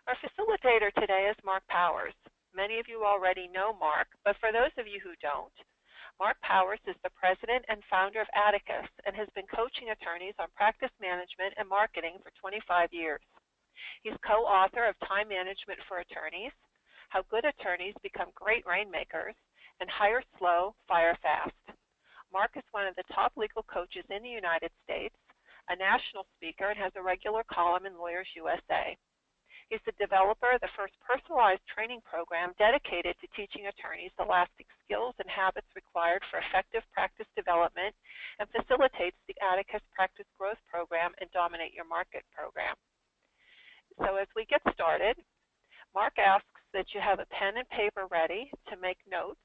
Our facilitator today is Mark Powers. Many of you already know Mark, but for those of you who don't, Mark Powers is the president and founder of Atticus and has been coaching attorneys on practice management and marketing for 25 years. He's co-author of Time Management for Attorneys, How Good Attorneys Become Great Rainmakers, and Hire Slow, Fire Fast. Mark is one of the top legal coaches in the United States, a national speaker, and has a regular column in Lawyers USA. He's the developer of the first personalized training program dedicated to teaching attorneys the lasting skills and habits required for effective practice development and facilitates the Atticus Practice Growth Program and Dominate Your Market program. So as we get started, Mark asks that you have a pen and paper ready to make notes,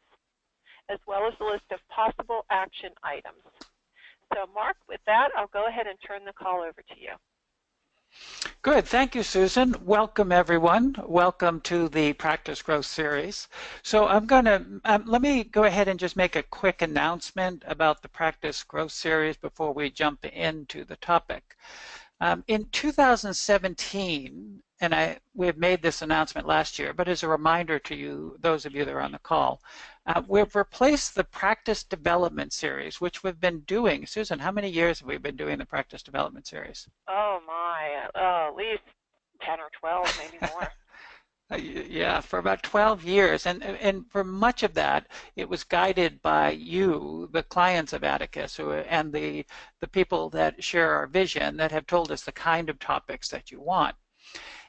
as well as a list of possible action items. So Mark, with that, I'll go ahead and turn the call over to you. Good. Thank you, Susan. Welcome, everyone. Welcome to the Practice Growth Series. So I'm going to, let me go ahead and just make a quick announcement about the Practice Growth Series before we jump into the topic. In 2017, and we've made this announcement last year, but as a reminder to you, those of you that are on the call, we've replaced the Practice Development Series, which we've been doing. Susan, how many years have we been doing the Practice Development Series? Oh my, at least 10 or 12, maybe more. Yeah, for about 12 years. And for much of that, it was guided by you, the clients of Atticus, and the people that share our vision that have told us the kind of topics that you want.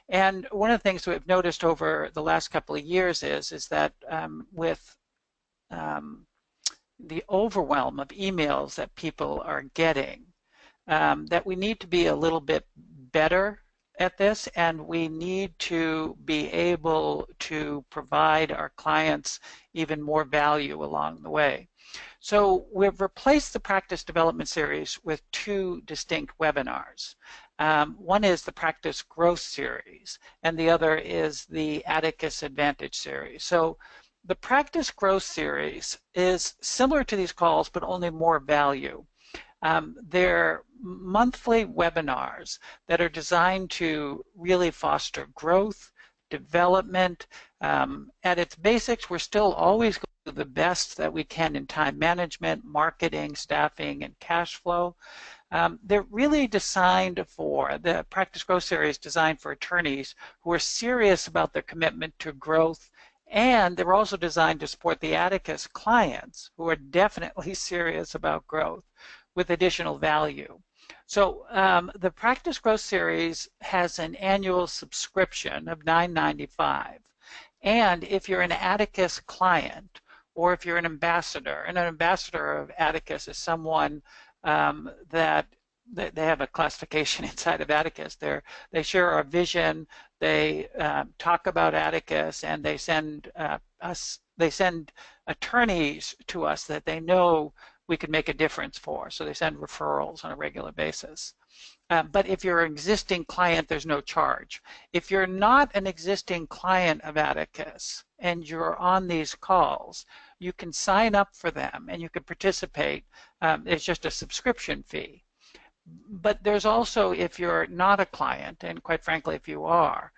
And one of the things we've noticed over the last couple of years is that with the overwhelm of emails that people are getting, that we need to be a little bit better at this, and we need to be able to provide our clients even more value along the way. So we've replaced the Practice Development Series with two distinct webinars. One is the Practice Growth Series, and the other is the Atticus Advantage Series. So the Practice Growth Series is similar to these calls, but only more value. They're monthly webinars that are designed to really foster growth, development. At its basics, we're still always going to do the best that we can in time management, marketing, staffing, and cash flow. They're really designed for, the Practice Growth Series designed for attorneys who are serious about their commitment to growth, and they're also designed to support the Atticus clients who are definitely serious about growth with additional value. So the Practice Growth Series has an annual subscription of $9.95. And if you're an Atticus client, or if you're an ambassador, and an ambassador of Atticus is someone that they have a classification inside of Atticus. They share our vision, they talk about Atticus, and they send attorneys to us that they know we can make a difference for. So they send referrals on a regular basis. But if you're an existing client, there's no charge. If you're not an existing client of Atticus and you're on these calls, you can sign up for them and you can participate. It's just a subscription fee. But there's also, if you're not a client, and quite frankly, if you are,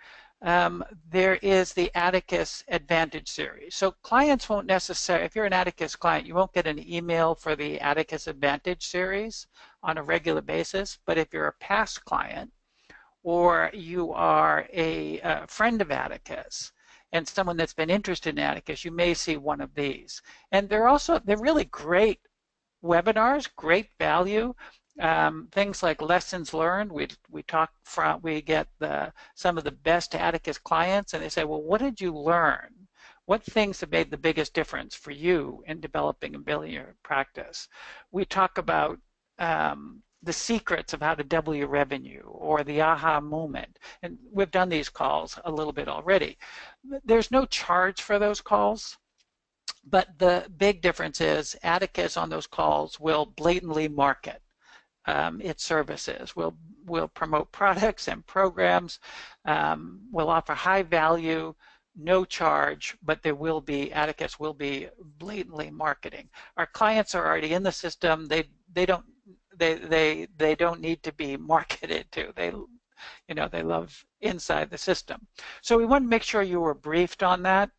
there is the Atticus Advantage Series. So clients won't necessarily, if you're an Atticus client, you won't get an email for the Atticus Advantage Series on a regular basis. But if you're a past client, or you are a friend of Atticus, and someone that's been interested in Atticus, you may see one of these. And they're really great webinars, great value. Things like lessons learned. We get some of the best Atticus clients, and they say, well, what did you learn? What things have made the biggest difference for you in developing and building your practice? We talk about the secrets of how to double your revenue, or the aha moment. And we've done these calls a little bit already. There's no charge for those calls. But the big difference is Atticus on those calls will blatantly market its services. We'll promote products and programs. We'll offer high value, no charge, but Atticus will be blatantly marketing. Our clients are already in the system. They don't need to be marketed to. They love inside the system. So we want to make sure you were briefed on that.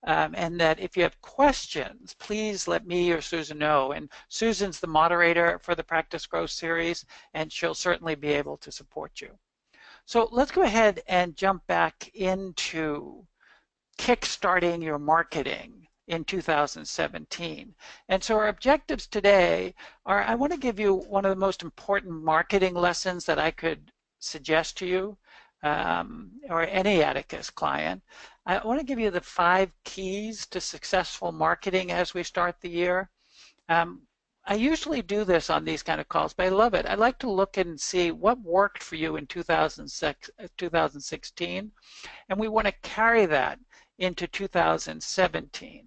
And that if you have questions, please let me or Susan know. And Susan's the moderator for the Practice Growth series, and she'll certainly be able to support you. So let's go ahead and jump back into kickstarting your marketing in 2017. And so our objectives today are, I want to give you one of the most important marketing lessons that I could suggest to you, or any Atticus client. I want to give you the 5 keys to successful marketing as we start the year. I usually do this on these kind of calls, but I love it. I like to look and see what worked for you in 2016, and we want to carry that into 2017.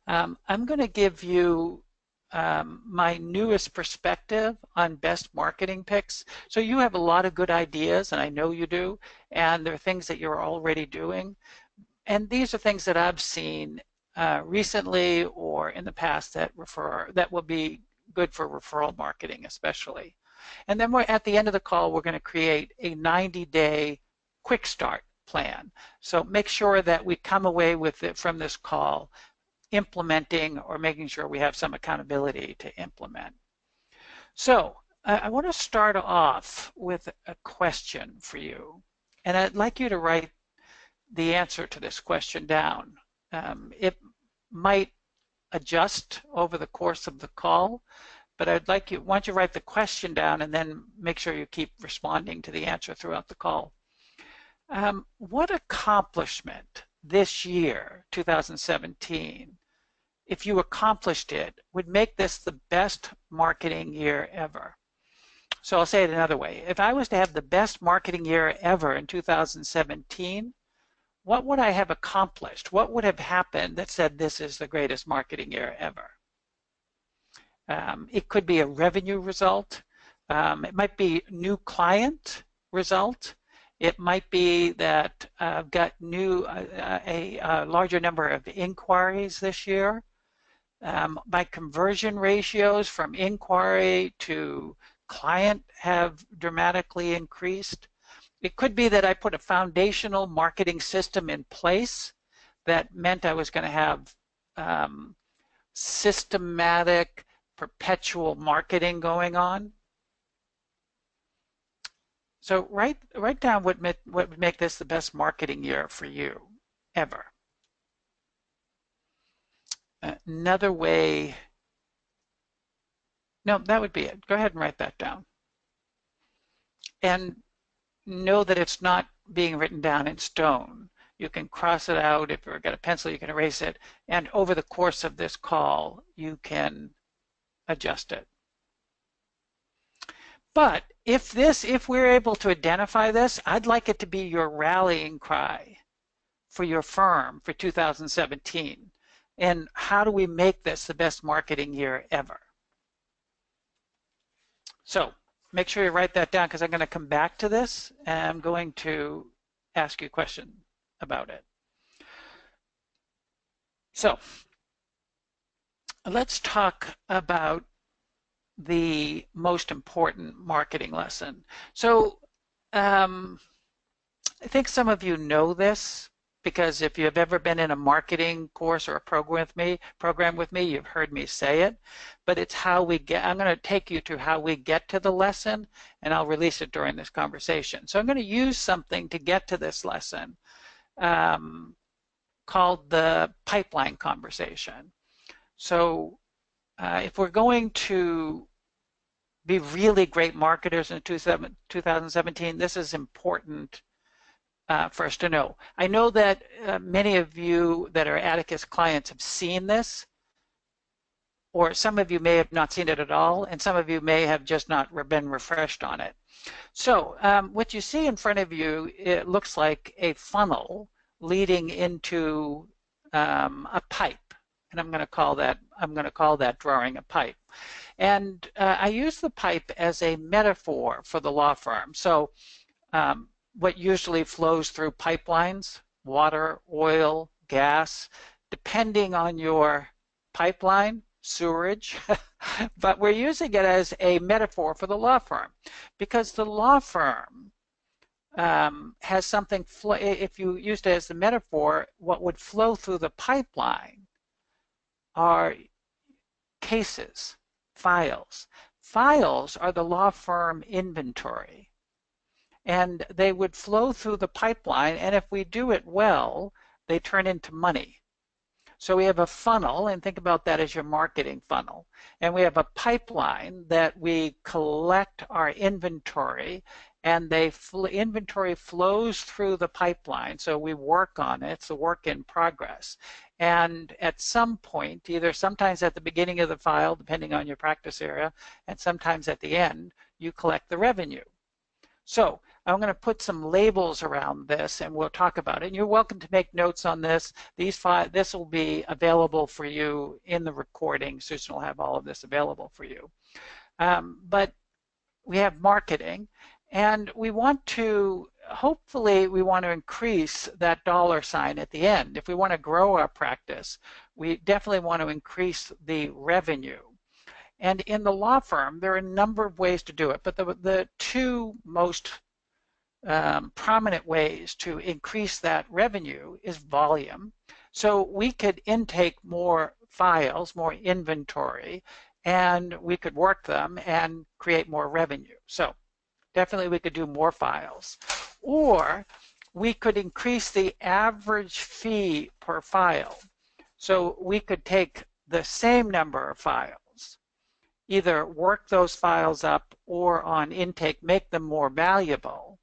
I'm going to give you my newest perspective on best marketing picks. So you have a lot of good ideas, and I know you do, and there are things that you're already doing. And these are things that I've seen recently or in the past that will be good for referral marketing especially. And then at the end of the call, we're going to create a 90-day quick start plan. So make sure that we come away with it from this call implementing or making sure we have some accountability to implement. So I want to start off with a question for you. And I'd like you to write the answer to this question down. It might adjust over the course of the call, but why don't you write the question down and then make sure you keep responding to the answer throughout the call. What accomplishment this year, 2017, if you accomplished it, would make this the best marketing year ever? So I'll say it another way. If I was to have the best marketing year ever in 2017, what would I have accomplished? What would have happened that said this is the greatest marketing year ever? It could be a revenue result. It might be new client result. It might be that I've got a larger number of inquiries this year. My conversion ratios from inquiry to client have dramatically increased. It could be that I put a foundational marketing system in place that meant I was going to have systematic, perpetual marketing going on. So write down what would make this the best marketing year for you ever. Another way, no, that would be it. Go ahead and write that down. And know that it's not being written down in stone. You can cross it out. If you've got a pencil, you can erase it. And over the course of this call, you can adjust it. But if we're able to identify this, I'd like it to be your rallying cry for your firm for 2017. And how do we make this the best marketing year ever? So make sure you write that down, because I'm going to come back to this and I'm going to ask you a question about it. So let's talk about the most important marketing lesson. So I think some of you know this, because if you've ever been in a marketing course or a program with me, you've heard me say it. But it's how we get. I'm going to take you to how we get to the lesson, and I'll release it during this conversation. So I'm going to use something to get to this lesson called the pipeline conversation. So if we're going to be really great marketers in 2017, this is important for us to know. I know that many of you that are Atticus clients have seen this, or some of you may have not seen it at all, and some of you may have just not been refreshed on it. So what you see in front of you, it looks like a funnel leading into a pipe, and I'm going to call that drawing a pipe. And I use the pipe as a metaphor for the law firm. So what usually flows through pipelines, water, oil, gas, depending on your pipeline, sewerage, but we're using it as a metaphor for the law firm, because the law firm has something, if you used it as the metaphor, what would flow through the pipeline are cases, files. Files are the law firm inventory, and they would flow through the pipeline, and if we do it well, they turn into money. So we have a funnel, and think about that as your marketing funnel. And we have a pipeline that we collect our inventory, and inventory flows through the pipeline. So we work on it. It's a work in progress. And at some point, either sometimes at the beginning of the file, depending on your practice area, and sometimes at the end, you collect the revenue. So I'm going to put some labels around this, and we'll talk about it. And you're welcome to make notes on this. This will be available for you in the recording. Susan will have all of this available for you. But we have marketing, and we want to, hopefully, we want to increase that dollar sign at the end. If we want to grow our practice, we definitely want to increase the revenue. And in the law firm, there are a number of ways to do it, but the two most prominent ways to increase that revenue is volume. So we could intake more files, more inventory, and we could work them and create more revenue. So definitely we could do more files. Or we could increase the average fee per file. So we could take the same number of files, either work those files up or on intake make them more valuable,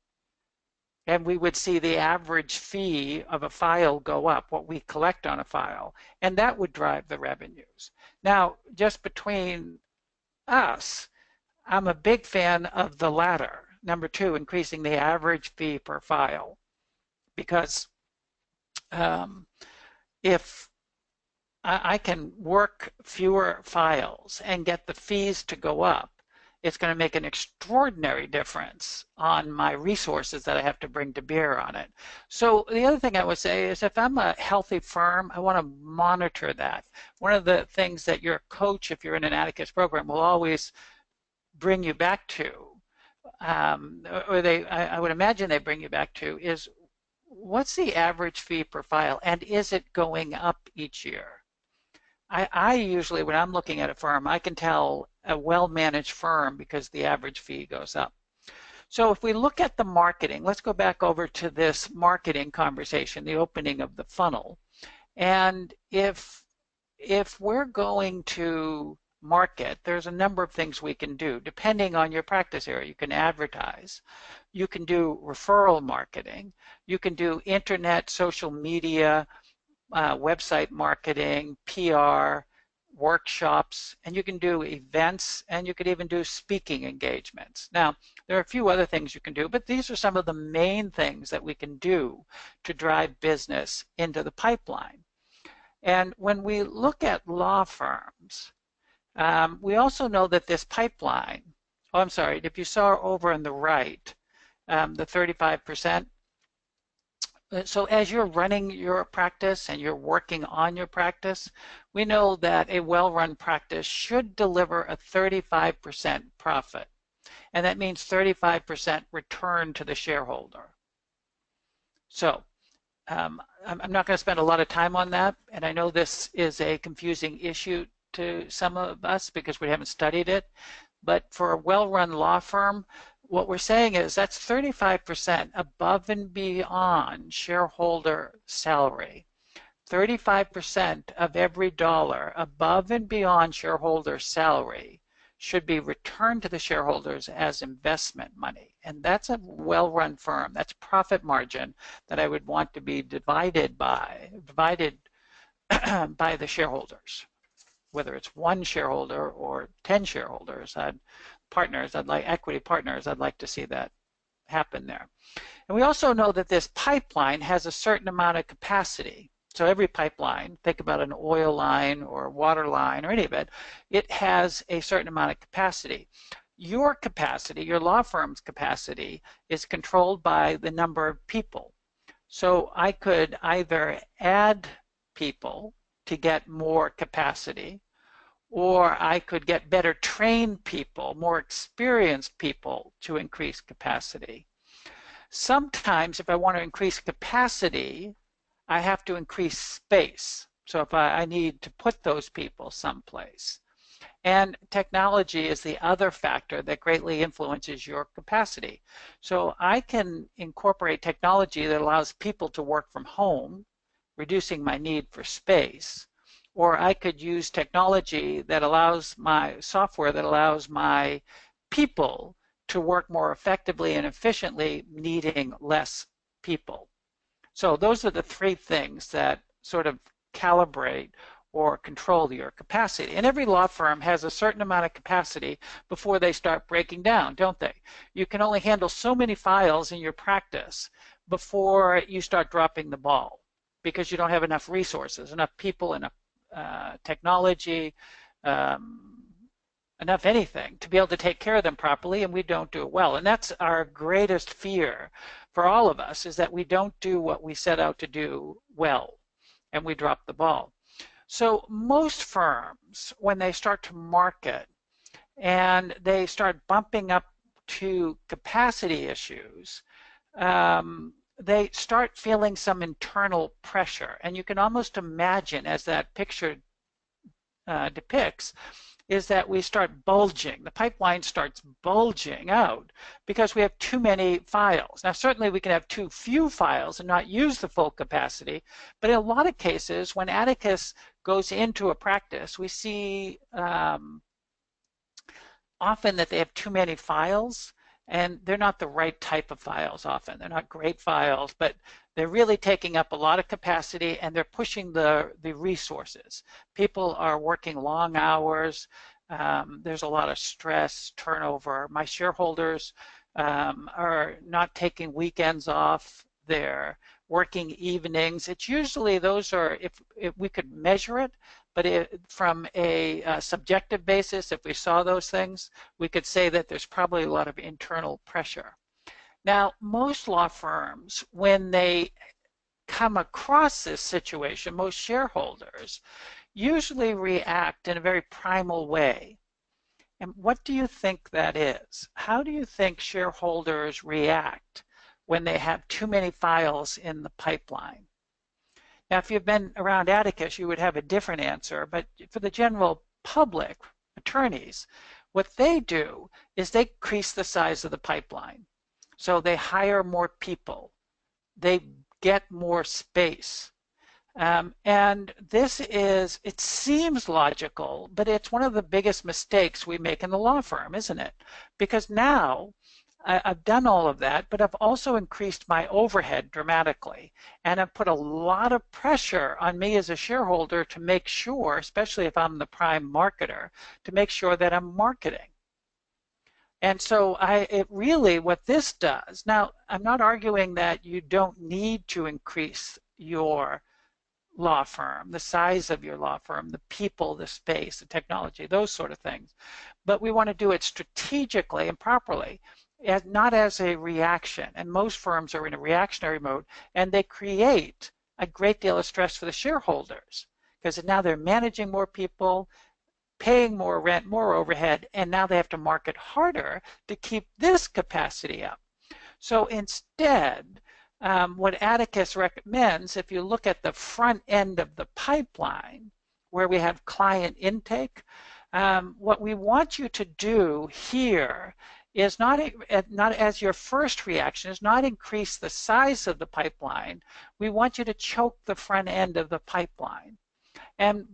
and we would see the average fee of a file go up, what we collect on a file, and that would drive the revenues. Now, just between us, I'm a big fan of the latter, number two, increasing the average fee per file, because if I can work fewer files and get the fees to go up, it's going to make an extraordinary difference on my resources that I have to bring to bear on it. So the other thing I would say is, if I'm a healthy firm, I want to monitor that. One of the things that your coach, if you're in an Atticus program, will always bring you back to, I would imagine they bring you back to, is what's the average fee per file, and is it going up each year? I usually, when I'm looking at a firm, I can tell a well-managed firm because the average fee goes up. So if we look at the marketing, let's go back over to this marketing conversation, the opening of the funnel. And if we're going to market, there's a number of things we can do depending on your practice area. You can advertise, you can do referral marketing, you can do internet, social media, website marketing, PR, workshops, and you can do events, and you could even do speaking engagements. Now, there are a few other things you can do, but these are some of the main things that we can do to drive business into the pipeline. And when we look at law firms, we also know that this pipeline, oh, I'm sorry, if you saw over on the right, the 35%, so as you're running your practice and you're working on your practice, we know that a well-run practice should deliver a 35% profit. And that means 35% return to the shareholder. So I'm not going to spend a lot of time on that. And I know this is a confusing issue to some of us because we haven't studied it. But for a well-run law firm, what we're saying is that's 35% above and beyond shareholder salary. 35% of every dollar above and beyond shareholder salary should be returned to the shareholders as investment money. And that's a well-run firm. That's profit margin that I would want to be divided by the shareholders, whether it's one shareholder or 10 shareholders. Equity partners, I'd like to see that happen there. And we also know that this pipeline has a certain amount of capacity. So every pipeline, think about an oil line or a water line or any of it, it has a certain amount of capacity. Your capacity, your law firm's capacity, is controlled by the number of people. So I could either add people to get more capacity, or I could get better trained people, more experienced people to increase capacity. Sometimes if I want to increase capacity, I have to increase space. So if I need to put those people someplace. And technology is the other factor that greatly influences your capacity. So I can incorporate technology that allows people to work from home, reducing my need for space. Or I could use technology that allows my software that allows my people to work more effectively and efficiently, needing less people. So those are the three things that sort of calibrate or control your capacity. And every law firm has a certain amount of capacity before they start breaking down, don't they? You can only handle so many files in your practice before you start dropping the ball because you don't have enough resources, enough people, enough technology, um, enough anything to be able to take care of them properly, and we don't do it well. And that's our greatest fear for all of us, is that we don't do what we set out to do well, and we drop the ball. So most firms, when they start to market and they start bumping up to capacity issues, they start feeling some internal pressure. And you can almost imagine, as that picture depicts, is that we start bulging. The pipeline starts bulging out because we have too many files. Now, certainly we can have too few files and not use the full capacity, but in a lot of cases, when Atticus goes into a practice, we see often that they have too many files, and they're not the right type of files often. They're not great files, but they're really taking up a lot of capacity, and they're pushing the resources. People are working long hours. There's a lot of stress, turnover. My shareholders are not taking weekends off. They're working evenings. It's usually those are, if we could measure it, but from a subjective basis, if we saw those things, we could say that there's probably a lot of internal pressure. Now, most law firms, when they come across this situation, most shareholders usually react in a very primal way. And what do you think that is? How do you think shareholders react when they have too many files in the pipeline? Now, if you've been around Atticus, you would have a different answer, but for the general public, attorneys, what they do is they increase the size of the pipeline. So they hire more people. They get more space. And this is, it seems logical, but it's one of the biggest mistakes we make in the law firm, isn't it? Because now I've done all of that, but I've also increased my overhead dramatically. And I've put a lot of pressure on me as a shareholder to make sure, especially if I'm the prime marketer, to make sure that I'm marketing. And so it really, what this does, now I'm not arguing that you don't need to increase your law firm, the size of your law firm, the people, the space, the technology, those sort of things. But we want to do it strategically and properly, not as a reaction. And most firms are in a reactionary mode, and they create a great deal of stress for the shareholders because now they're managing more people, paying more rent, more overhead, and now they have to market harder to keep this capacity up. So instead, what Atticus recommends, if you look at the front end of the pipeline, where we have client intake, what we want you to do here is not as your first reaction, is not increase the size of the pipeline. We want you to choke the front end of the pipeline. And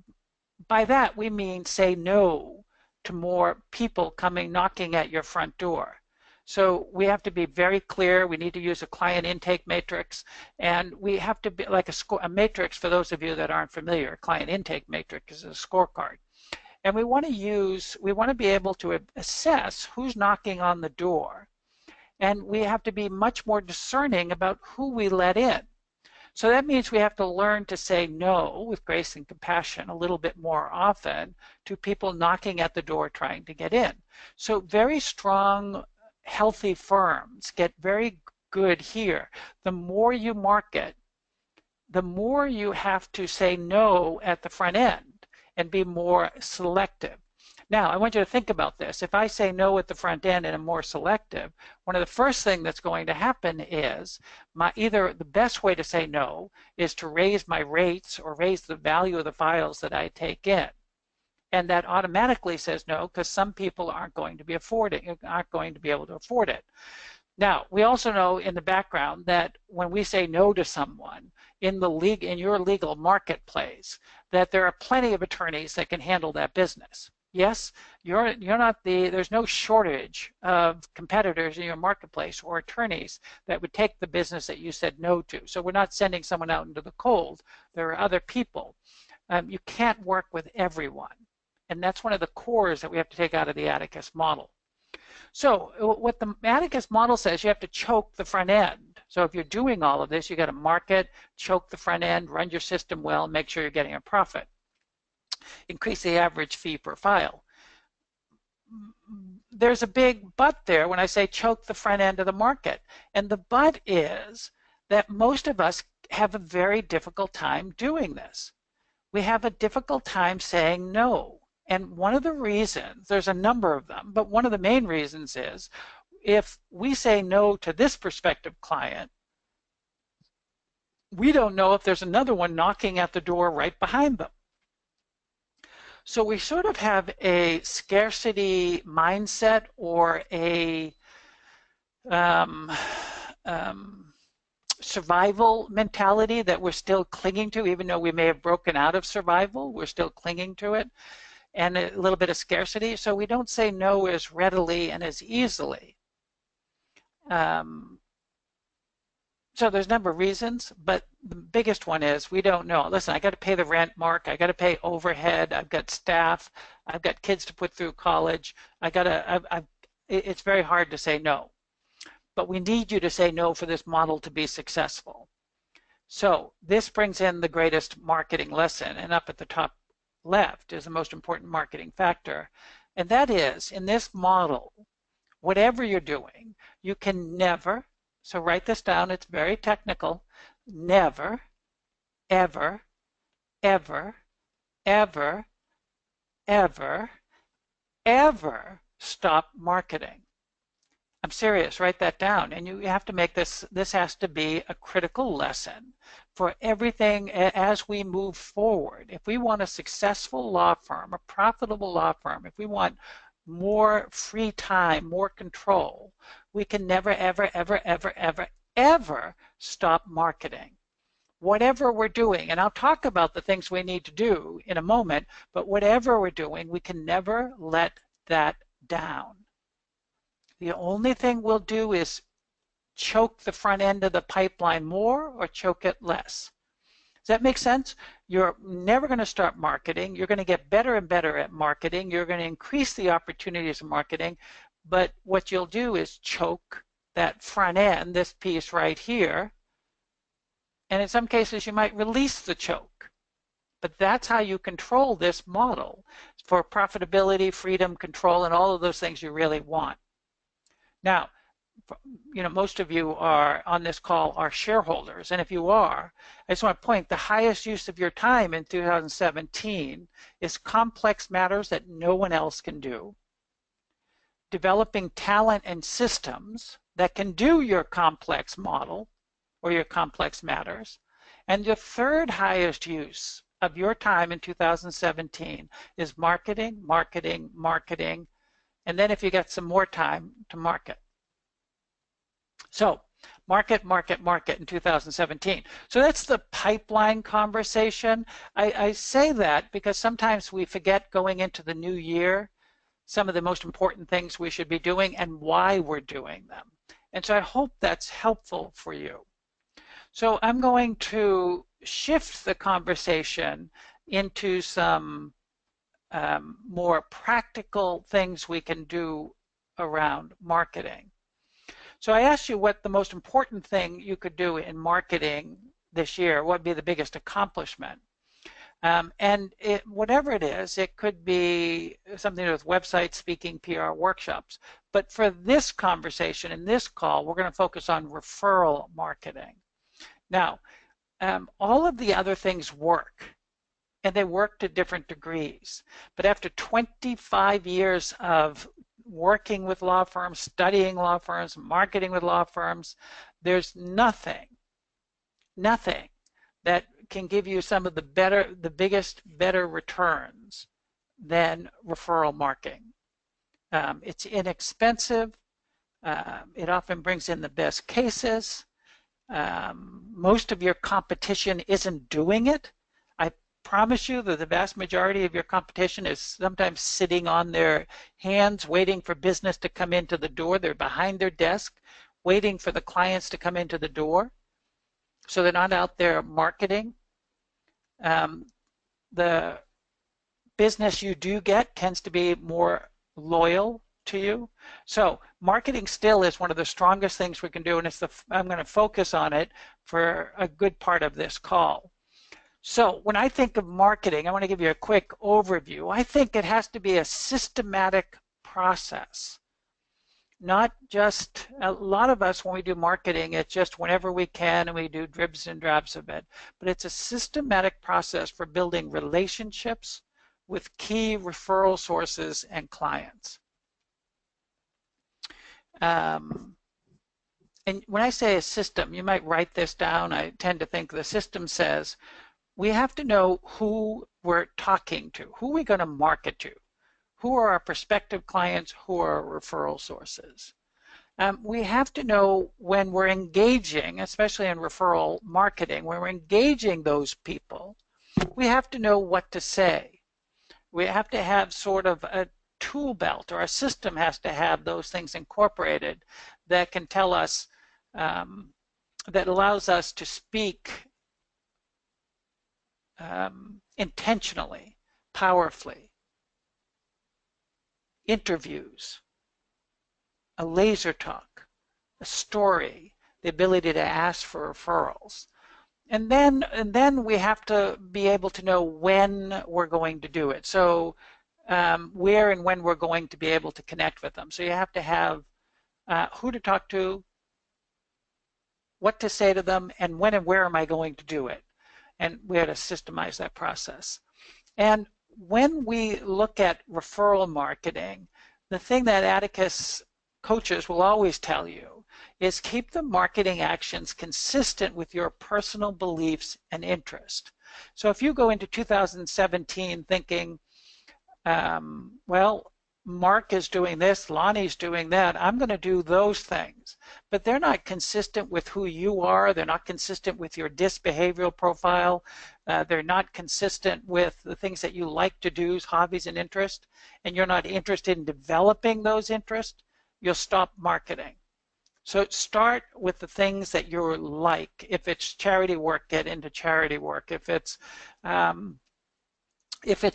by that, we mean say no to more people coming knocking at your front door. So we have to be very clear. We need to use a client intake matrix, and we have to be like a matrix. For those of you that aren't familiar, a client intake matrix is a scorecard. And we want to be able to assess who's knocking on the door. And we have to be much more discerning about who we let in. So that means we have to learn to say no with grace and compassion a little bit more often to people knocking at the door trying to get in. So very strong, healthy firms get very good here. The more you market, the more you have to say no at the front end. and be more selective. Now, I want you to think about this. If I say no at the front end and I'm more selective, one of the first things that's going to happen is either the best way to say no is to raise my rates or raise the value of the files that I take in. And that automatically says no because some people aren't going to be able to afford it. Now, we also know in the background that when we say no to someone in your legal marketplace, that there are plenty of attorneys that can handle that business. Yes, there's no shortage of competitors in your marketplace or attorneys that would take the business that you said no to. So we're not sending someone out into the cold. There are other people. You can't work with everyone. And that's one of the cores that we have to take out of the Atticus model. So what the Atticus model says, you have to choke the front end. So if you're doing all of this, you got to market, choke the front end, run your system well, make sure you're getting a profit. Increase the average fee per file. There's a big but there when I say choke the front end of the market. And the but is that most of us have a very difficult time doing this. We have a difficult time saying no. And one of the reasons, there's a number of them, but one of the main reasons is if we say no to this prospective client, we don't know if there's another one knocking at the door right behind them. So we sort of have a scarcity mindset or a survival mentality that we're still clinging to, even though we may have broken out of survival, we're still clinging to it, and a little bit of scarcity. So we don't say no as readily and as easily. So there's a number of reasons, but the biggest one is we don't know. Listen, I got to pay the rent, Mark. I got to pay overhead. I've got staff. I've got kids to put through college. It's very hard to say no. But we need you to say no for this model to be successful. So this brings in the greatest marketing lesson, and up at the top left is the most important marketing factor. And that is, in this model, whatever you're doing, you can never, so write this down, it's very technical, never, ever, ever, ever, ever, ever stop marketing. I'm serious, write that down. And you have to make this has to be a critical lesson for everything as we move forward. If we want a successful law firm, a profitable law firm, if we want more free time, more control, we can never, ever, ever, ever, ever, ever stop marketing. Whatever we're doing, and I'll talk about the things we need to do in a moment, but whatever we're doing, we can never let that down. The only thing we'll do is choke the front end of the pipeline more or choke it less. Does that make sense? You're never going to start marketing. You're going to get better and better at marketing. You're going to increase the opportunities of marketing. But what you'll do is choke that front end, this piece right here. And in some cases, you might release the choke. But that's how you control this model for profitability, freedom, control, and all of those things you really want. Now, most of you are on this call are shareholders, and if you are, I just want to point the highest use of your time in 2017 is complex matters that no one else can do, developing talent and systems that can do your complex model or your complex matters, and the third highest use of your time in 2017 is marketing, marketing, marketing, and then if you get some more time to market. So market, market, market in 2017. So that's the pipeline conversation. I say that because sometimes we forget going into the new year some of the most important things we should be doing and why we're doing them. And so I hope that's helpful for you. So I'm going to shift the conversation into some more practical things we can do around marketing. So I asked you what the most important thing you could do in marketing this year, what would be the biggest accomplishment. Whatever it is, it could be something to do with websites, speaking, PR, workshops. But for this conversation, in this call, we're going to focus on referral marketing. Now, all of the other things work. and they work to different degrees. But after 25 years of working with law firms, studying law firms, marketing with law firms, there's nothing that can give you some of the biggest, better returns than referral marketing. It's inexpensive. It often brings in the best cases. Most of your competition isn't doing it. I promise you that the vast majority of your competition is sometimes sitting on their hands waiting for business to come into the door. They're behind their desk waiting for the clients to come into the door. So they're not out there marketing. The business you do get tends to be more loyal to you. So marketing still is one of the strongest things we can do, and I'm going to focus on it for a good part of this call. So when I think of marketing, I want to give you a quick overview. I think it has to be a systematic process. Not just, a lot of us when we do marketing, it's just whenever we can and we do dribs and drabs of it. But it's a systematic process for building relationships with key referral sources and clients. And when I say a system, you might write this down. I tend to think the system says we have to know who we're talking to, who we're going to market to, who are our prospective clients, who are our referral sources. We have to know when we're engaging, especially in referral marketing, when we're engaging those people, we have to know what to say. We have to have sort of a tool belt, or a system has to have those things incorporated that can tell us, that allows us to speak intentionally, powerfully. Interviews, a laser talk, a story, the ability to ask for referrals. And then we have to be able to know when we're going to do it. So where and when we're going to be able to connect with them. So you have to have who to talk to, what to say to them, and when and where am I going to do it. And we have to systemize that process. And when we look at referral marketing, the thing that Atticus coaches will always tell you is keep the marketing actions consistent with your personal beliefs and interest. So if you go into 2017 thinking, well, Mark is doing this, Lonnie's doing that, I'm going to do those things. But they're not consistent with who you are. They're not consistent with your DISC behavioral profile. They're not consistent with the things that you like to do, hobbies and interests, and you're not interested in developing those interests, you'll stop marketing. So start with the things that you like. If it's charity work, get into charity work. If it's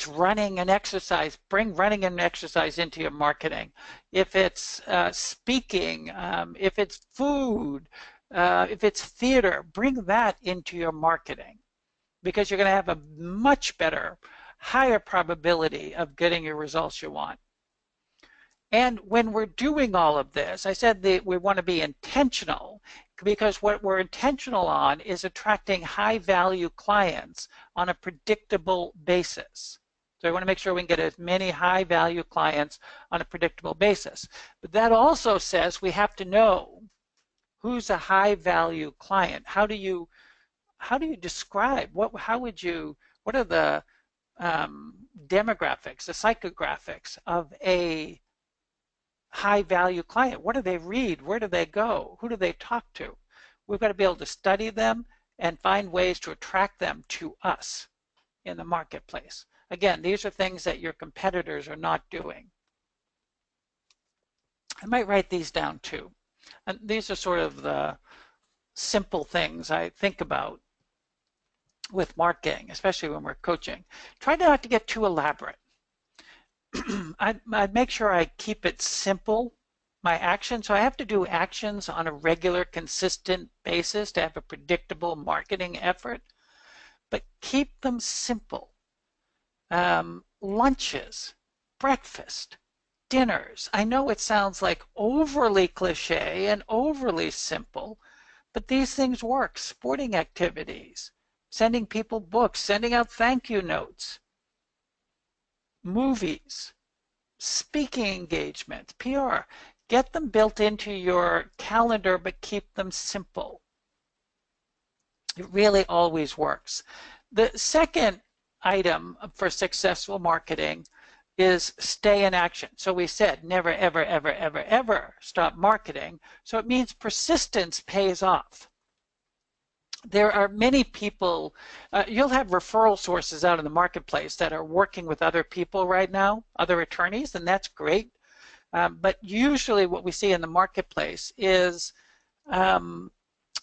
running and exercise, bring running and exercise into your marketing. If it's speaking, if it's food, if it's theater, bring that into your marketing, because you're going to have a much better, higher probability of getting your results you want. And when we're doing all of this, I said that we want to be intentional, because what we're intentional on is attracting high-value clients on a predictable basis. So we want to make sure we can get as many high-value clients on a predictable basis. But that also says we have to know who's a high-value client. How do you describe, what are the demographics, the psychographics of a high-value client? What do they read? Where do they go? Who do they talk to? We've got to be able to study them and find ways to attract them to us in the marketplace. Again, these are things that your competitors are not doing. I might write these down too. And these are sort of the simple things I think about with marketing, especially when we're coaching. Try not to get too elaborate. I'd make sure I keep it simple, my actions. So I have to do actions on a regular, consistent basis to have a predictable marketing effort, but keep them simple. Lunches, breakfast, dinners. I know it sounds like overly cliche and overly simple, but these things work. Sporting activities, sending people books, sending out thank you notes, movies, speaking engagements, PR. Get them built into your calendar, but keep them simple. It really always works. The second item for successful marketing is stay in action. So we said never, ever, ever, ever, ever stop marketing. So it means persistence pays off. There are many people, you'll have referral sources out in the marketplace that are working with other people right now, other attorneys, and that's great. But usually what we see in the marketplace is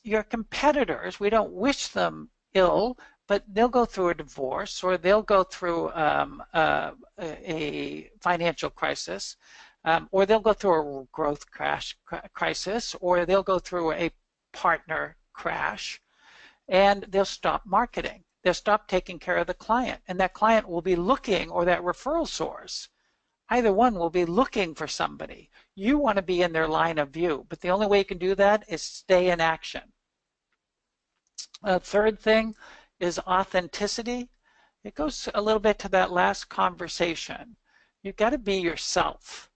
your competitors, we don't wish them ill, but they'll go through a divorce, or they'll go through a financial crisis, or they'll go through a growth crisis, or they'll go through a partner crash, and they'll stop marketing. They'll stop taking care of the client, and that client will be looking, or that referral source, either one will be looking for somebody. You want to be in their line of view, but the only way you can do that is stay in action. Third thing is authenticity. It goes a little bit to that last conversation. You've got to be yourself.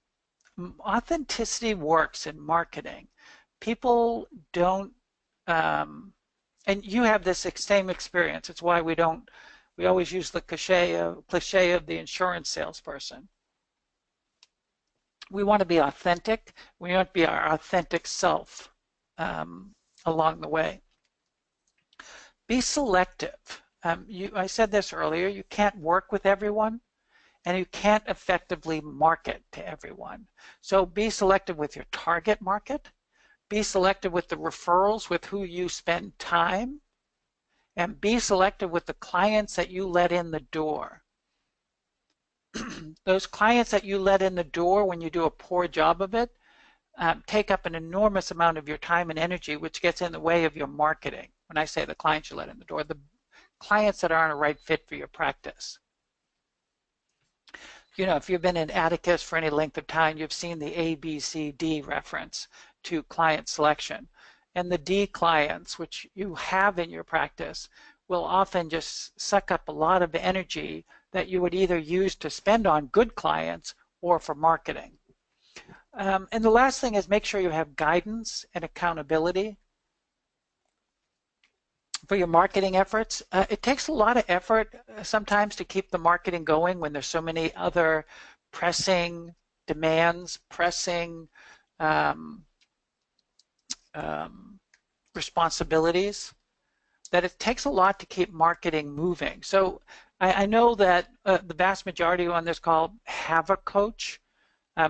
Authenticity works in marketing. People don't, and you have this same experience. It's why we always use the cliche of the insurance salesperson. We want to be authentic. We want to be our authentic self along the way. Be selective. I said this earlier, you can't work with everyone, and you can't effectively market to everyone. So be selective with your target market. Be selective with the referrals with who you spend time, and be selective with the clients that you let in the door. Those clients that you let in the door when you do a poor job of it take up an enormous amount of your time and energy, which gets in the way of your marketing. When I say the clients you let in the door, the clients that aren't a right fit for your practice. You know, if you've been in Atticus for any length of time, you've seen the ABCD reference to client selection. And the D clients, which you have in your practice, will often just suck up a lot of energy that you would either use to spend on good clients or for marketing. And the last thing is make sure you have guidance and accountability for your marketing efforts. It takes a lot of effort sometimes to keep the marketing going when there's so many other pressing demands, pressing responsibilities, that it takes a lot to keep marketing moving. So I know that the vast majority on this call have a coach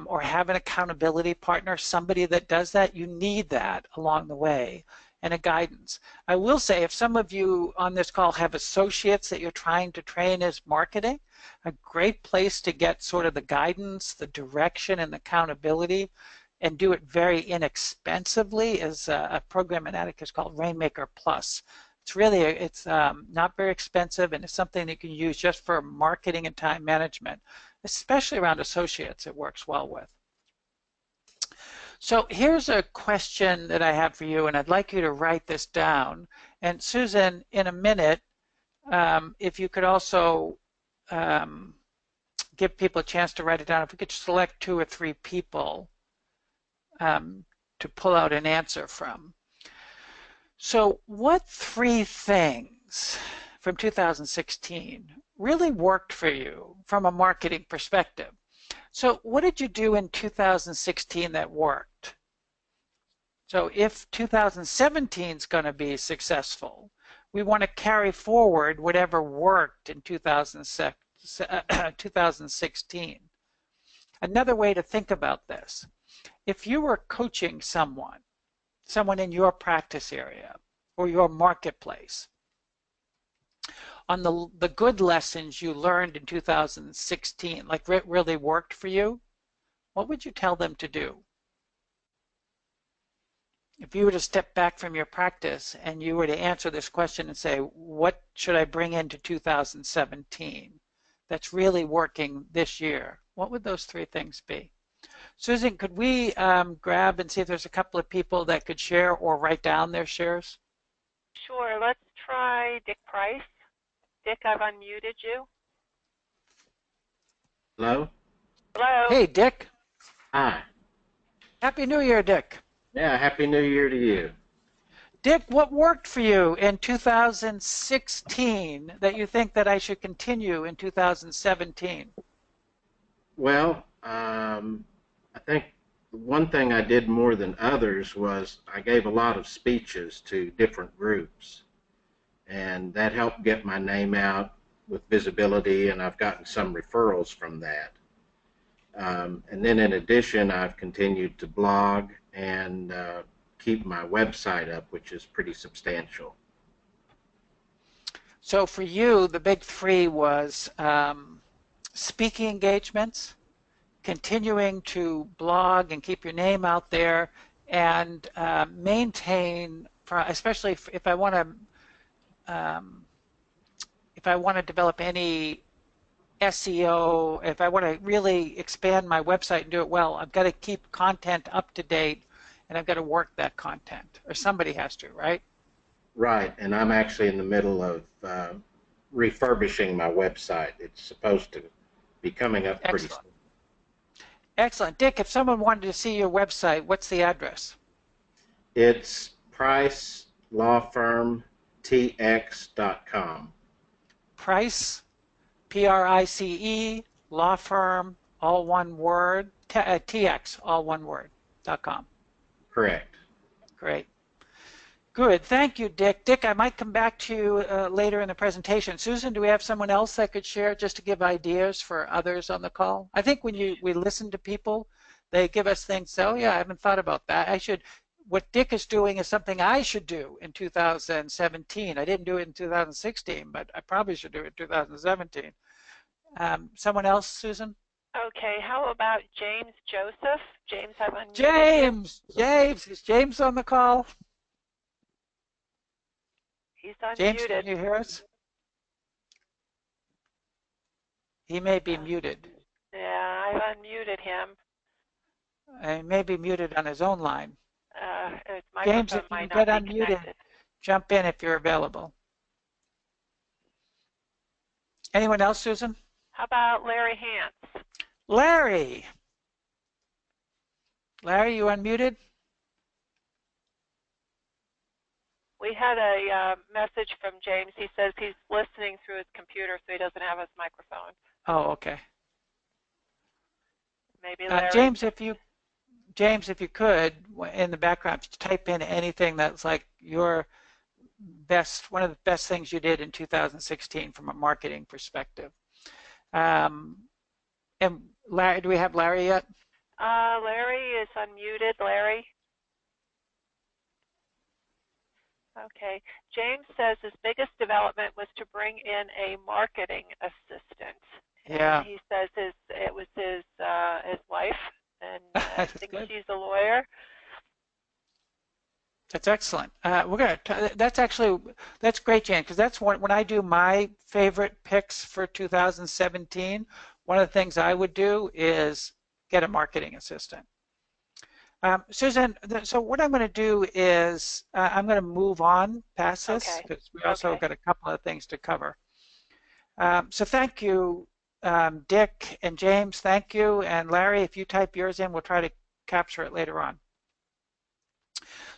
or have an accountability partner, somebody that does that. You need that along the way, and a guidance. I will say, if some of you on this call have associates that you're trying to train as marketing, a great place to get sort of the guidance, the direction, and the accountability, and do it very inexpensively is a program in Atticus called Rainmaker Plus. It's not very expensive, and it's something that you can use just for marketing and time management, especially around associates. It works well with. So here's a question that I have for you, and I'd like you to write this down. And Susan, in a minute, if you could also give people a chance to write it down, if we could select 2 or 3 people to pull out an answer from. So what 3 things from 2016 really worked for you from a marketing perspective? So what did you do in 2016 that worked? So if 2017 is going to be successful, we want to carry forward whatever worked in 2016. Another way to think about this, if you were coaching someone in your practice area or your marketplace, on the good lessons you learned in 2016, like really worked for you, what would you tell them to do? If you were to step back from your practice and you were to answer this question and say, what should I bring into 2017 that's really working this year? What would those 3 things be? Susan, could we grab and see if there's a couple of people that could share or write down their shares? Sure. Let's try Dick Price. Dick, I've unmuted you. Hello? Hello? Hey, Dick. Hi. Happy New Year, Dick. Yeah, Happy New Year to you. Dick, what worked for you in 2016 that you think that I should continue in 2017? Well, I think one thing I did more than others was I gave a lot of speeches to different groups, and that helped get my name out with visibility, and I've gotten some referrals from that. And then in addition, I've continued to blog and keep my website up, which is pretty substantial. So for you, the big three was speaking engagements, continuing to blog and keep your name out there, and maintain, especially if I want to develop any SEO, if I want to really expand my website and do it well, I've got to keep content up to date, and I've got to work that content, or somebody has to, right? Right, and I'm actually in the middle of refurbishing my website. It's supposed to be coming up pretty Excellent. soon. Excellent. Dick, if someone wanted to see your website, what's the address? It's pricelawfirmtx.com. Price, Price, law firm, all one word, TX, all one word, .com. Correct. Great. Good. Thank you, Dick. Dick, I might come back to you later in the presentation. Susan, do we have someone else that could share just to give ideas for others on the call? I think when we listen to people, they give us things, oh yeah, I haven't thought about that. What Dick is doing is something I should do in 2017. I didn't do it in 2016, but I probably should do it in 2017. Someone else, Susan? Okay, how about James Joseph? James, I've unmuted James! James! Is James on the call? He's unmuted. James, can you hear us? He may be muted. Yeah, I've unmuted him. He may be muted on his own line. His James, microphone if you might get not be unmuted, connected. jump in if you're available. Anyone else, Susan? How about Larry Hance? Larry! Larry, you unmuted? We had a message from James. He says he's listening through his computer, so he doesn't have his microphone. Oh, okay. Maybe Larry. James, if you could, in the background, type in anything that's like one of the best things you did in 2016 from a marketing perspective. And Larry, do we have Larry yet? Larry is unmuted. Larry? Okay. James says his biggest development was to bring in a marketing assistant. Yeah. And he says it was his wife, and I think good. she's a lawyer. That's excellent. That's great, Jan, because that's when I do my favorite picks for 2017, one of the things I would do is get a marketing assistant. Susan, so what I'm going to do is I'm going to move on past this because we also got a couple of things to cover. So thank you, Dick and James, thank you. And Larry, if you type yours in, we'll try to capture it later on.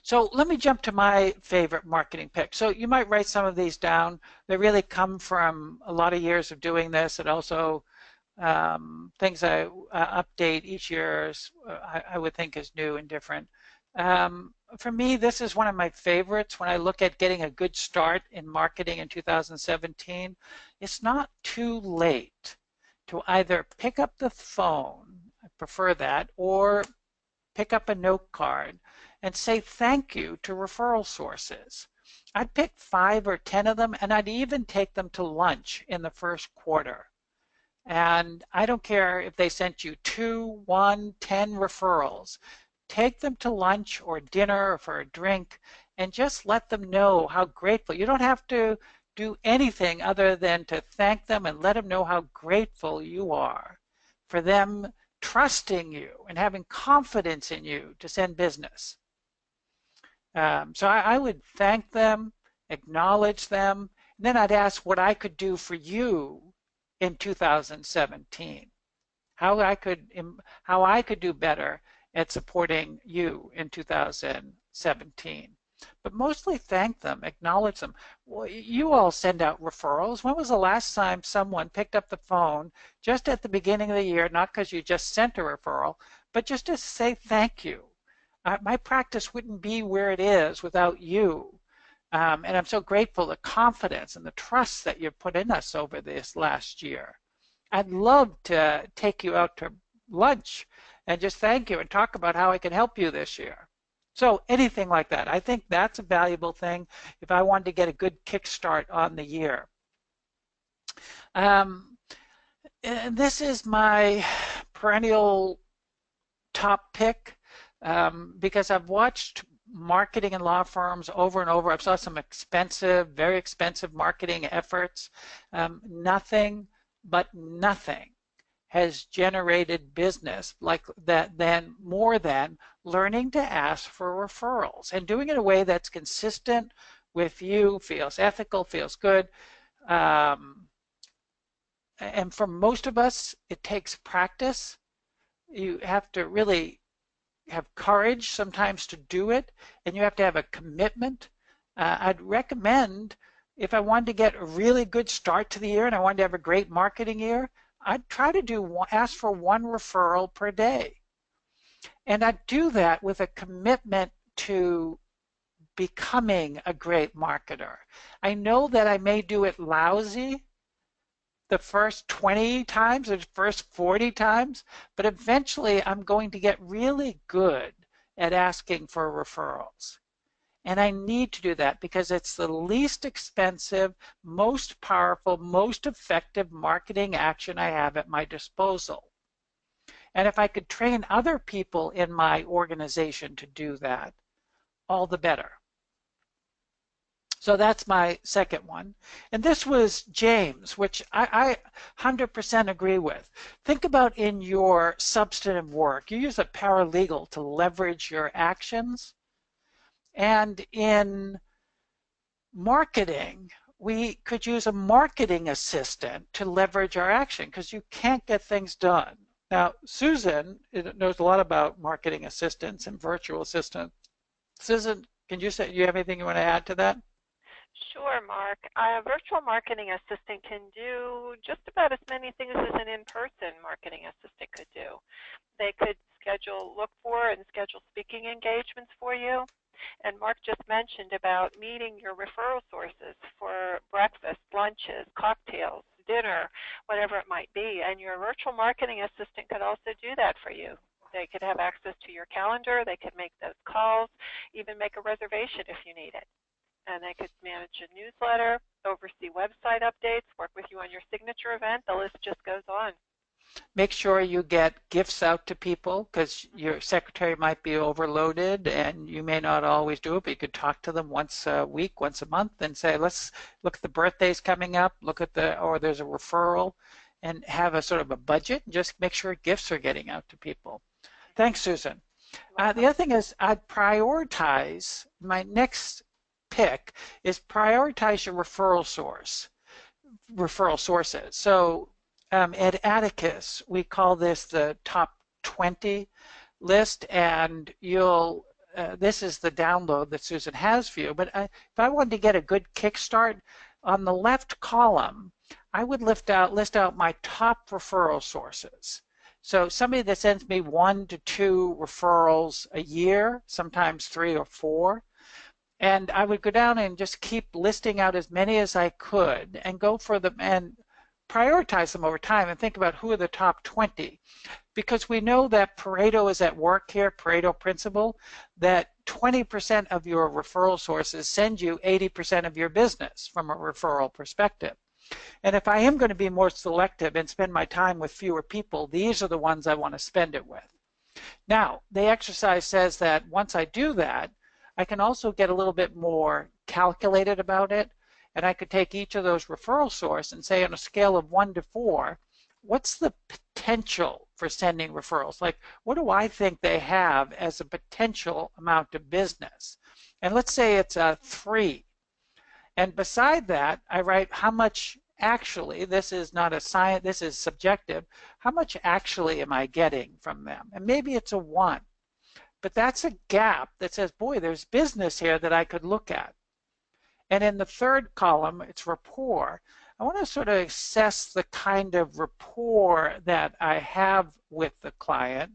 So let me jump to my favorite marketing pick. So you might write some of these down. They really come from a lot of years of doing this, and also things I update each year I would think is new and different. For me, this is one of my favorites when I look at getting a good start in marketing in 2017. It's not too late to either pick up the phone, I prefer that, or pick up a note card and say thank you to referral sources. I'd pick 5 or 10 of them, and I'd even take them to lunch in the first quarter. And I don't care if they sent you 2, 1, 10 referrals. Take them to lunch or dinner or for a drink and just let them know how grateful. You don't have to do anything other than to thank them and let them know how grateful you are for them trusting you and having confidence in you to send business. So I would thank them acknowledge them, and then I'd ask what I could do for you in 2017, how I could do better at supporting you in 2017. But mostly thank them, acknowledge them. Well, you all send out referrals. When was the last time someone picked up the phone just at the beginning of the year, not because you just sent a referral, but just to say thank you? My practice wouldn't be where it is without you. And I'm so grateful the confidence and the trust that you've put in us over this last year. I'd love to take you out to lunch and just thank you and talk about how I can help you this year. So anything like that. I think that's a valuable thing if I wanted to get a good kickstart on the year. This is my perennial top pick because I've watched marketing in law firms over and over. I've saw some expensive, very expensive marketing efforts. Nothing has generated business like that more than learning to ask for referrals and doing it in a way that's consistent with you, feels ethical, feels good. And for most of us, it takes practice. You have to really have courage sometimes to do it, and you have to have a commitment. I'd recommend, if I wanted to get a really good start to the year and I wanted to have a great marketing year, I'd try to ask for one referral per day. And I'd do that with a commitment to becoming a great marketer. I know that I may do it lousy the first 20 times or the first 40 times, but eventually I'm going to get really good at asking for referrals. And I need to do that because it's the least expensive, most powerful, most effective marketing action I have at my disposal. And if I could train other people in my organization to do that, all the better. So that's my second one. And this was James, which I 100% agree with. Think about in your substantive work. You use a paralegal to leverage your actions. And in marketing, we could use a marketing assistant to leverage our action because you can't get things done. Now, Susan knows a lot about marketing assistants and virtual assistants. Susan, can you say, do you have anything you want to add to that? Sure, Mark. A virtual marketing assistant can do just about as many things as an in-person marketing assistant could do. They could look for and schedule speaking engagements for you. And Mark just mentioned about meeting your referral sources for breakfast, lunches, cocktails, dinner, whatever it might be. And your virtual marketing assistant could also do that for you. They could have access to your calendar. They could make those calls, even make a reservation if you need it. And they could manage a newsletter, oversee website updates, work with you on your signature event. The list just goes on. Make sure you get gifts out to people because your secretary might be overloaded and you may not always do it, but you could talk to them once a week, once a month and say, let's look at the birthdays coming up, or there's a referral, and have a sort of a budget and just make sure gifts are getting out to people. Thanks, Susan. The other thing is I'd prioritize, my next pick is prioritize your referral sources. So at Atticus, we call this the top 20 list, and this is the download that Susan has for you. But if I wanted to get a good kickstart, on the left column, I would list out my top referral sources. So somebody that sends me 1 to 2 referrals a year, sometimes 3 or 4. And I would go down and just keep listing out as many as I could and go for them and prioritize them over time and think about who are the top 20. Because we know that Pareto is at work here, Pareto principle, that 20% of your referral sources send you 80% of your business from a referral perspective. And if I am going to be more selective and spend my time with fewer people, these are the ones I want to spend it with. Now, the exercise says that once I do that, I can also get a little bit more calculated about it. And I could take each of those referral sources and say on a scale of 1 to 4, what's the potential for sending referrals? Like, what do I think they have as a potential amount of business? And let's say it's a 3. And beside that, I write how much actually, this is not a science, this is subjective, how much actually am I getting from them? And maybe it's a 1. But that's a gap that says, boy, there's business here that I could look at. And in the third column, it's rapport. I want to sort of assess the kind of rapport that I have with the client.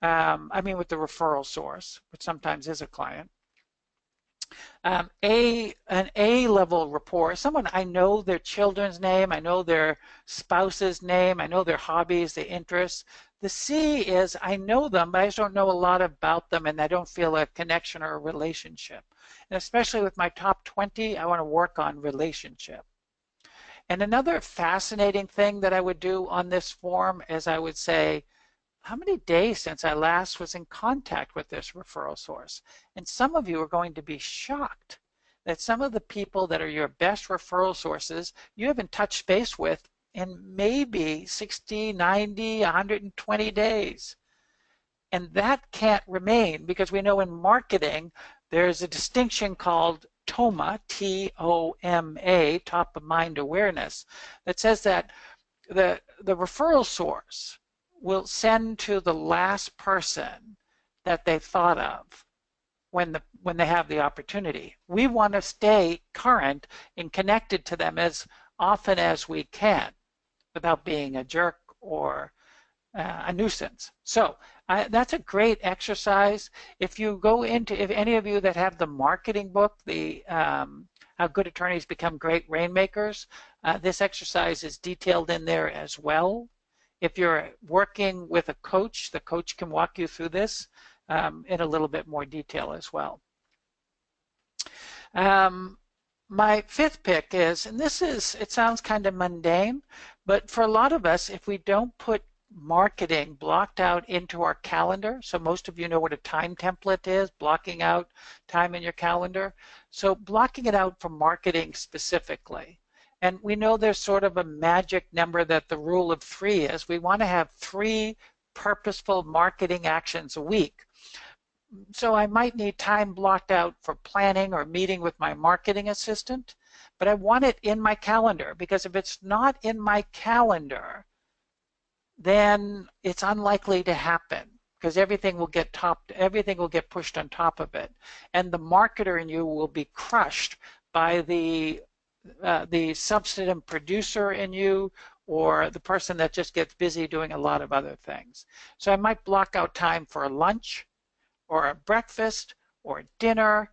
With the referral source, which sometimes is a client. An A-level rapport, someone I know their children's name, I know their spouse's name, I know their hobbies, their interests. The C is I know them, but I just don't know a lot about them, and I don't feel a connection or a relationship. And especially with my top 20, I want to work on relationship. And another fascinating thing that I would do on this form is I would say, how many days since I last was in contact with this referral source? And some of you are going to be shocked that some of the people that are your best referral sources you haven't touched base with in maybe 60, 90, 120 days. And that can't remain, because we know in marketing there's a distinction called TOMA, T-O-M-A, top of mind awareness, that says that the referral source will send to the last person that they thought of when they have the opportunity. We want to stay current and connected to them as often as we can without being a jerk or a nuisance. So that's a great exercise. If you go into, if any of you that have the marketing book, the How Good Attorneys Become Great Rainmakers, this exercise is detailed in there as well. If you're working with a coach, the coach can walk you through this in a little bit more detail as well. My fifth pick is, and this is, it sounds kind of mundane, but for a lot of us, if we don't put marketing blocked out into our calendar, so most of you know what a time template is, blocking out time in your calendar. So blocking it out for marketing specifically. And we know there's sort of a magic number that the rule of 3 is. We want to have 3 purposeful marketing actions a week. So I might need time blocked out for planning or meeting with my marketing assistant, but I want it in my calendar, because if it's not in my calendar, then it's unlikely to happen, because everything will get pushed on top of it, and the marketer in you will be crushed by the substantive producer in you, or the person that just gets busy doing a lot of other things. So I might block out time for a lunch, or a breakfast, or a dinner,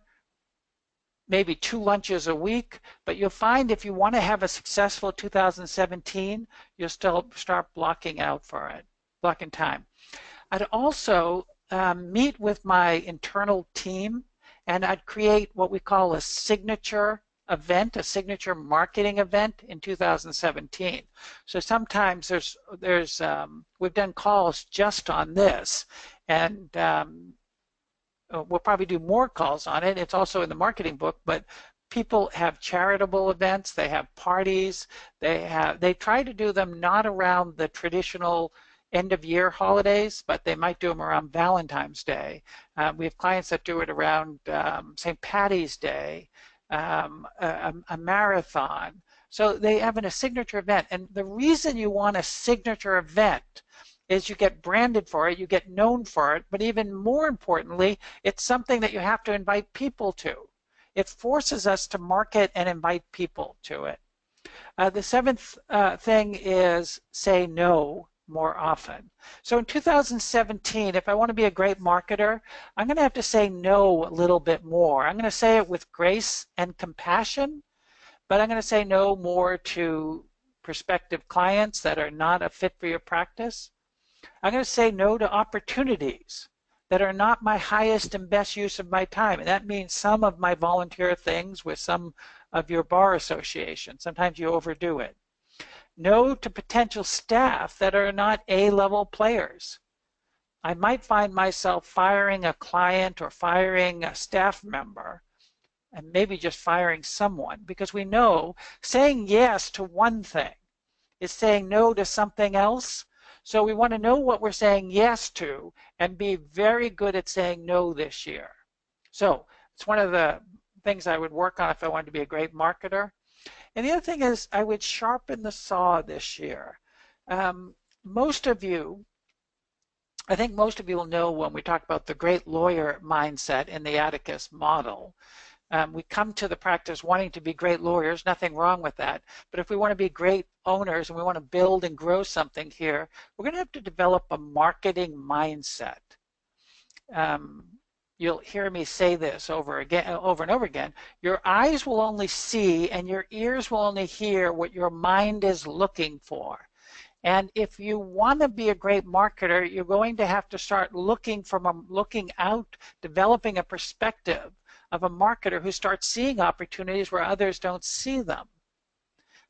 maybe 2 lunches a week. But you'll find if you want to have a successful 2017, you'll still start blocking out for it, blocking time. I'd also meet with my internal team, and I'd create what we call a signature event, a signature marketing event in 2017. So sometimes we've done calls just on this, and we'll probably do more calls on it. It's also in the marketing book, but people have charitable events, they have parties, they try to do them not around the traditional end of year holidays, but they might do them around Valentine's Day. We have clients that do it around St. Patty's Day, a marathon. So they have a signature event. And the reason you want a signature event is you get branded for it, you get known for it, but even more importantly, it's something that you have to invite people to. It forces us to market and invite people to it. The 7th thing is say no more often. So in 2017, if I want to be a great marketer, I'm going to have to say no a little bit more. I'm going to say it with grace and compassion, but I'm going to say no more to prospective clients that are not a fit for your practice. I'm going to say no to opportunities that are not my highest and best use of my time. And that means some of my volunteer things with some of your bar associations. Sometimes you overdo it. No to potential staff that are not A-level players. I might find myself firing a client or firing a staff member, and maybe just firing someone, because we know saying yes to one thing is saying no to something else. So we want to know what we're saying yes to and be very good at saying no this year. So it's one of the things I would work on if I wanted to be a great marketer. And the other thing is I would sharpen the saw this year. Most of you, I think most of you will know when we talk about the great lawyer mindset in the Atticus model. We come to the practice wanting to be great lawyers, nothing wrong with that. But if we want to be great owners and we want to build and grow something here, we're going to have to develop a marketing mindset. You'll hear me say this over and over again. Your eyes will only see and your ears will only hear what your mind is looking for. And if you want to be a great marketer, you're going to have to start looking out, developing a perspective of a marketer who starts seeing opportunities where others don't see them.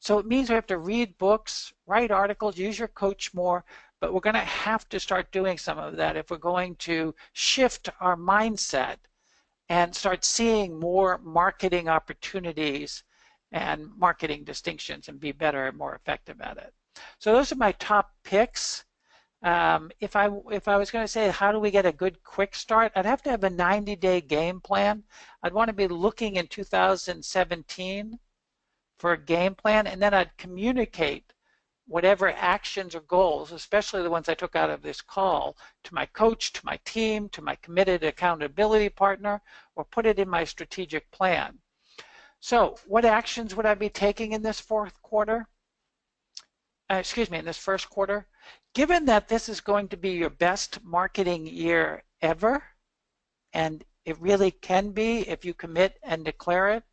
So it means we have to read books, write articles, use your coach more, but we're going to have to start doing some of that if we're going to shift our mindset and start seeing more marketing opportunities and marketing distinctions and be better and more effective at it. So those are my top picks. If I was going to say how do we get a good quick start, I'd have to have a 90-day game plan. I'd want to be looking in 2017 for a game plan, and then I'd communicate whatever actions or goals, especially the ones I took out of this call, to my coach, to my team, to my committed accountability partner, or put it in my strategic plan. So what actions would I be taking in this fourth quarter? In this first quarter? Given that this is going to be your best marketing year ever, and it really can be if you commit and declare it,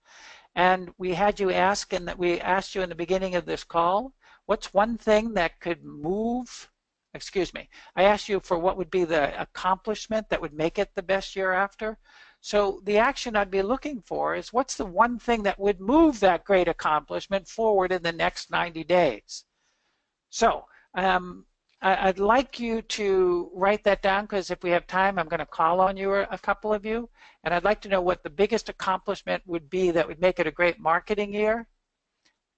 and we had you ask, and that we asked you in the beginning of this call, what's one thing that could move, I asked you for what would be the accomplishment that would make it the best year after. So the action I'd be looking for is what's the one thing that would move that great accomplishment forward in the next 90 days. So I'd like you to write that down, because if we have time, I'm going to call on you, a couple of you, and I'd like to know what the biggest accomplishment would be that would make it a great marketing year,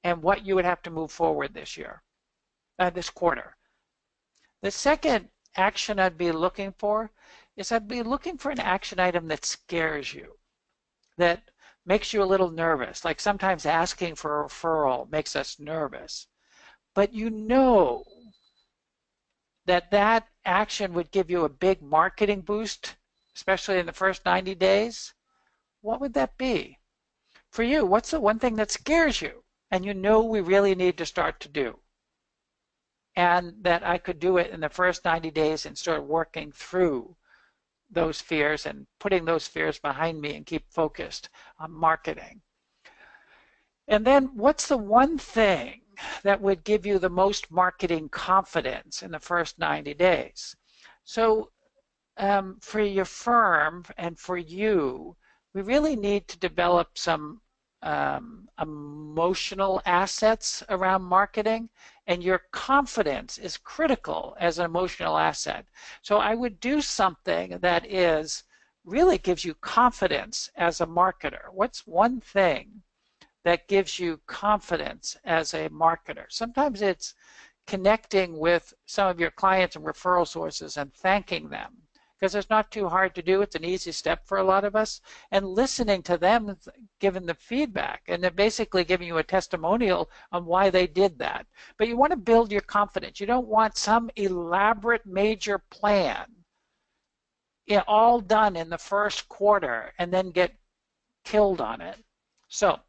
and what you would have to move forward this year, this quarter. The second action I'd be looking for is I'd be looking for an action item that scares you, that makes you a little nervous. Like sometimes asking for a referral makes us nervous. But you know that that action would give you a big marketing boost, especially in the first 90 days. What would that be? For you, what's the one thing that scares you and you know we really need to start to do? And that I could do it in the first 90 days and start working through those fears and putting those fears behind me and keep focused on marketing. And then what's the one thing that would give you the most marketing confidence in the first 90 days? So for your firm and for you, we really need to develop some emotional assets around marketing, and your confidence is critical as an emotional asset. So I would do something that really gives you confidence as a marketer. What's one thing that gives you confidence as a marketer? Sometimes it's connecting with some of your clients and referral sources and thanking them, because it's not too hard to do. It's an easy step for a lot of us. And listening to them, giving the feedback, and they're basically giving you a testimonial on why they did that. But you want to build your confidence. You don't want some elaborate major plan all done in the first quarter and then get killed on it. So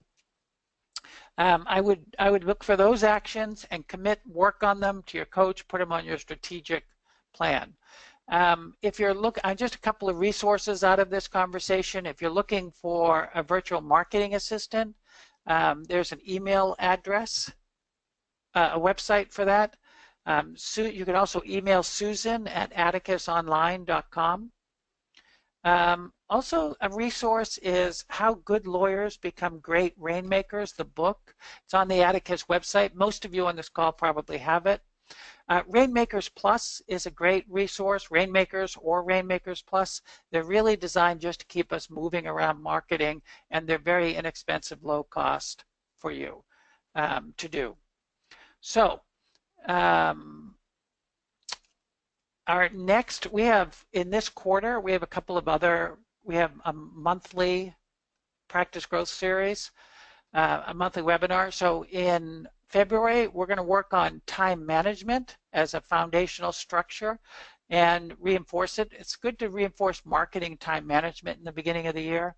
I would look for those actions and work on them to your coach, put them on your strategic plan. If you're just a couple of resources out of this conversation. If you're looking for a virtual marketing assistant, there's an email address, a website for that. You can also email Susan at atticusonline.com. Also, a resource is How Good Lawyers Become Great Rainmakers, the book. It's on the Atticus website. Most of you on this call probably have it. Rainmakers Plus is a great resource. Rainmakers or Rainmakers Plus, they're really designed just to keep us moving around marketing, and they're very inexpensive, low cost for you to do. So our next, in this quarter, we have a couple of we have a monthly Practice Growth Series, a monthly webinar. So in February, we're going to work on time management as a foundational structure and reinforce it. It's good to reinforce marketing time management in the beginning of the year.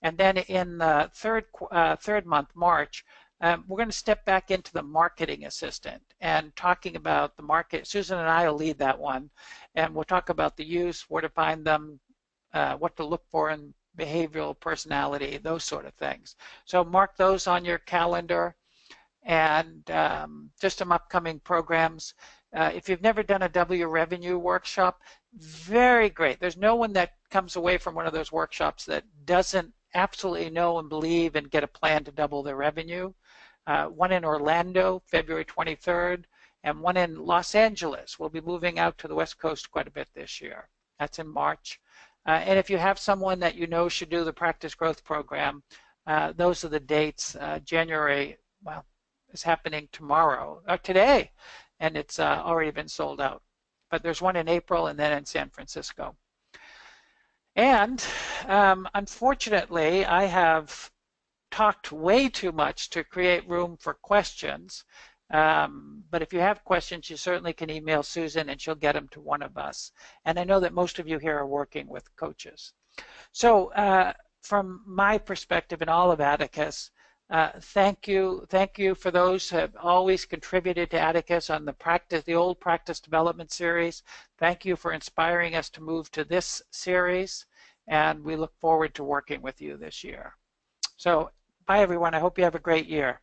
And then in the third month, March, we're going to step back into the marketing assistant and talking about the market. Susan and I will lead that one, and we'll talk about the use, where to find them, what to look for in behavioral personality, those sort of things. So mark those on your calendar. And just some upcoming programs. If you've never done a W revenue workshop, very great. There's no one that comes away from one of those workshops that doesn't absolutely know and believe and get a plan to double their revenue. One in Orlando, February 23rd, and one in Los Angeles. We'll be moving out to the West Coast quite a bit this year. That's in March. And if you have someone that you know should do the Practice Growth Program, those are the dates. January, well, is happening tomorrow, or today, and it's already been sold out. But there's one in April and then in San Francisco. And unfortunately, I have talked way too much to create room for questions. But if you have questions, you certainly can email Susan and she'll get them to one of us. And I know that most of you here are working with coaches. So from my perspective and all of Atticus, thank you for those who have always contributed to Atticus on the old practice development series. Thank you for inspiring us to move to this series, and we look forward to working with you this year. So bye everyone. I hope you have a great year.